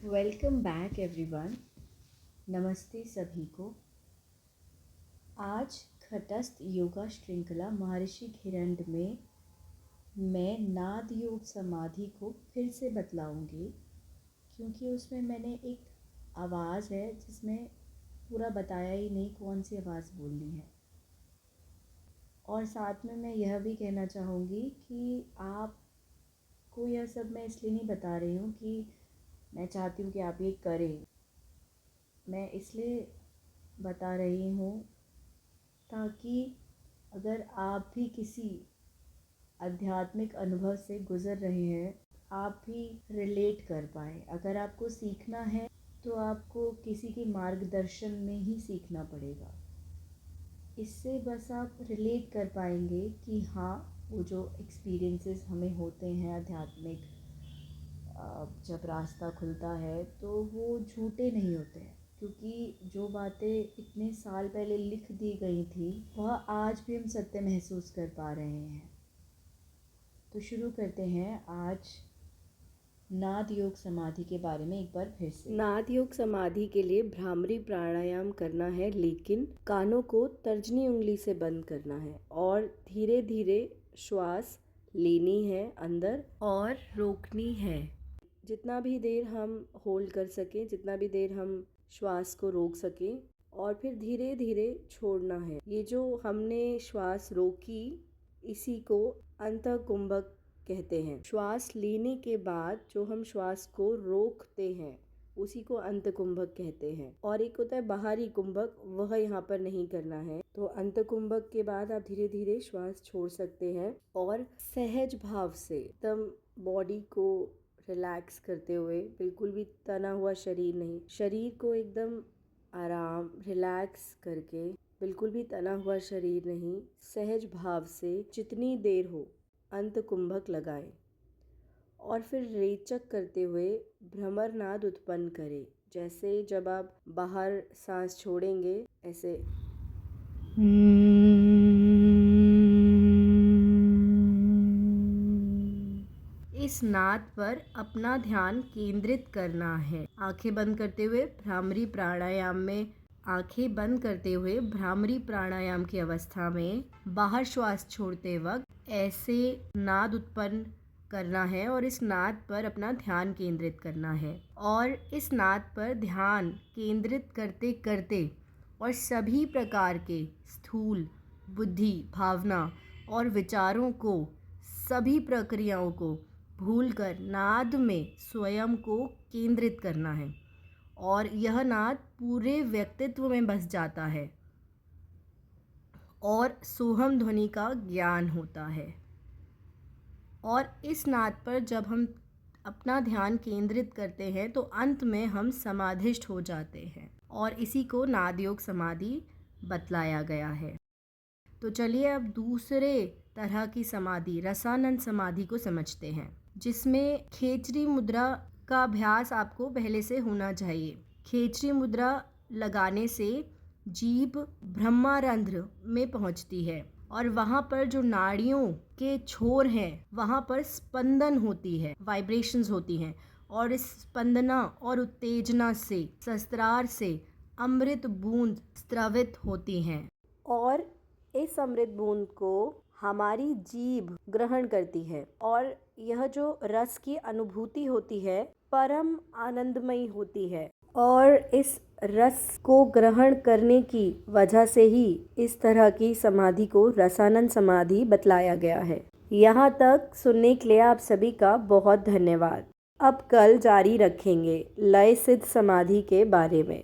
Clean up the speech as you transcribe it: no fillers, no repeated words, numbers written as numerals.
Welcome back everyone. नमस्ते सभी को। आज घटस्थ योगा श्रृंखला महर्षि घिरंड में मैं नाद योग समाधि को फिर से बतलाऊंगी, क्योंकि उसमें मैंने एक आवाज़ है जिसमें पूरा बताया ही नहीं कौन सी आवाज़ बोलनी है। और साथ में मैं यह भी कहना चाहूँगी कि आपको यह सब मैं इसलिए नहीं बता रही हूँ कि मैं चाहती हूँ कि आप ये करें। मैं इसलिए बता रही हूँ ताकि अगर आप भी किसी आध्यात्मिक अनुभव से गुज़र रहे हैं, आप भी रिलेट कर पाएँ। अगर आपको सीखना है तो आपको किसी के मार्गदर्शन में ही सीखना पड़ेगा। इससे बस आप रिलेट कर पाएंगे कि हाँ, वो जो एक्सपीरियंसेस हमें होते हैं आध्यात्मिक, जब रास्ता खुलता है तो वो झूठे नहीं होते हैं, क्योंकि जो बातें इतने साल पहले लिख दी गई थी वह आज भी हम सत्य महसूस कर पा रहे हैं। तो शुरू करते हैं आज नाद योग समाधि के बारे में एक बार फिर से। नाद योग समाधि के लिए भ्रामरी प्राणायाम करना है, लेकिन कानों को तर्जनी उंगली से बंद करना है और धीरे धीरे श्वास लेनी है अंदर और रोकनी है। जितना भी देर हम होल्ड कर सकें, जितना भी देर हम श्वास को रोक सकें, और फिर धीरे धीरे छोड़ना है। ये जो हमने श्वास रोकी, इसी को अंतःकुंभक कहते हैं। श्वास लेने के बाद जो हम श्वास को रोकते हैं उसी को अंतकुंभक कहते हैं। और एक होता है बाहरी कुंभक, वह यहाँ पर नहीं करना है। तो अंतकुंभक के बाद आप धीरे धीरे श्वास छोड़ सकते हैं और सहज भाव से एकदम बॉडी को रिलैक्स करते हुए, बिल्कुल भी तना हुआ शरीर नहीं, शरीर को एकदम आराम रिलैक्स करके, बिल्कुल भी तना हुआ शरीर नहीं, सहज भाव से जितनी देर हो अंतकुंभक लगाएं और फिर रेचक करते हुए भ्रमर नाद उत्पन्न करें। जैसे जब आप बाहर सांस छोड़ेंगे, ऐसे इस नाद पर अपना ध्यान केंद्रित करना है। आंखें बंद करते हुए भ्रामरी प्राणायाम में की अवस्था में बाहर श्वास छोड़ते वक्त ऐसे नाद उत्पन्न करना है और इस नाद पर अपना ध्यान केंद्रित करना है। और इस नाद पर ध्यान केंद्रित करते करते और सभी प्रकार के स्थूल बुद्धि, भावना और विचारों को, सभी प्रक्रियाओं को भूलकर नाद में स्वयं को केंद्रित करना है। और यह नाद पूरे व्यक्तित्व में बस जाता है और सोहम ध्वनि का ज्ञान होता है। और इस नाद पर जब हम अपना ध्यान केंद्रित करते हैं तो अंत में हम समाधिष्ठ हो जाते हैं, और इसी को नाद योग समाधि बतलाया गया है। तो चलिए अब दूसरे तरह की समाधि, रसानंद समाधि को समझते हैं, जिसमें खेचरी मुद्रा का अभ्यास आपको पहले से होना चाहिए। खेचरी मुद्रा लगाने से जीभ ब्रह्मारंध्र में पहुंचती है और वहाँ पर जो नाड़ियों के छोर हैं वहाँ पर स्पंदन होती है, वाइब्रेशंस होती हैं, और इस स्पंदना और उत्तेजना से, शस्त्रार से अमृत बूंद स्त्रवित होती हैं और इस अमृत बूंद को हमारी जीभ ग्रहण करती है और यह जो रस की अनुभूति होती है परम आनंदमयी होती है। और इस रस को ग्रहण करने की वजह से ही इस तरह की समाधि को रसानंद समाधि बतलाया गया है। यहाँ तक सुनने के लिए आप सभी का बहुत धन्यवाद। अब कल जारी रखेंगे लय सिद्ध समाधि के बारे में।